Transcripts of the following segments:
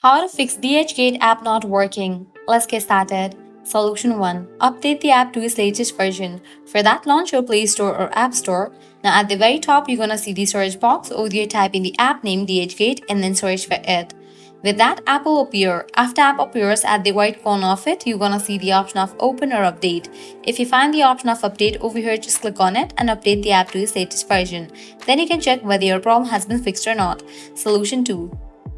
How to fix DHgate app not working. Let's get started. Solution 1. Update the app to its latest version. For that, launch your Play Store or App Store. Now at the very top, you're gonna see the search box. Over there, type in the app name DHgate and then search for it. With that, app will appear. After app appears, at the right corner of it, you're gonna see the option of open or update. If you find the option of update over here, just click on it and update the app to its latest version. Then you can check whether your problem has been fixed or not. Solution 2.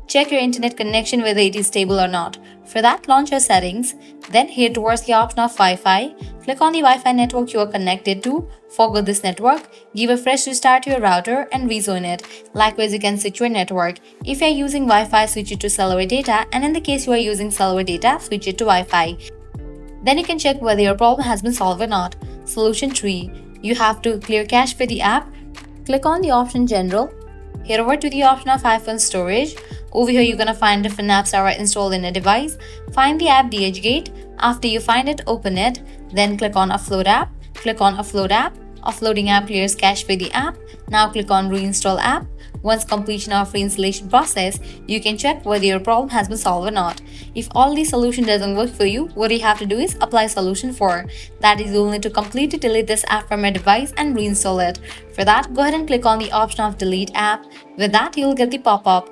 Check your internet connection whether it is stable or not. For that, launch your settings, then head towards the option of Wi-Fi. Click on the Wi-Fi network you are connected to, forgo this network, give a fresh restart to your router and rezone it. Likewise, you can switch your network. If you are using Wi-Fi, switch it to cellular data, and in the case you are using cellular data, switch it to Wi-Fi. Then you can check whether your problem has been solved or not. Solution 3. You have to clear cache for the app. Click on the option General. Head over to the option of iPhone storage. Over here, you're gonna find different apps that are installed in a device. Find the app DHgate. After you find it, open it. Then click on Offload app. Click on Offload app. Offloading app clears cache for the app. Now click on Reinstall app. Once completion of reinstallation process, you can check whether your problem has been solved or not. If all the solution doesn't work for you, what you have to do is apply solution 4. That is, you'll need to completely delete this app from your device and reinstall it. For that, go ahead and click on the option of delete app. With that, you'll get the pop-up.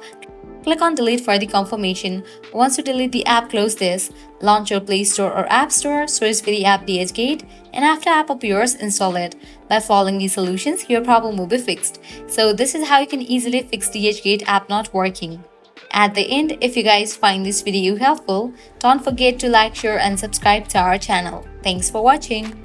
Click on delete for the confirmation. Once you delete the app, close this. Launch your Play Store or App Store, search for the app DHgate, and after app appears, install it. By following these solutions, your problem will be fixed. So this is how you can easily fix DHgate app not working. At the end, if you guys find this video helpful, don't forget to like, share and subscribe to our channel. Thanks for watching.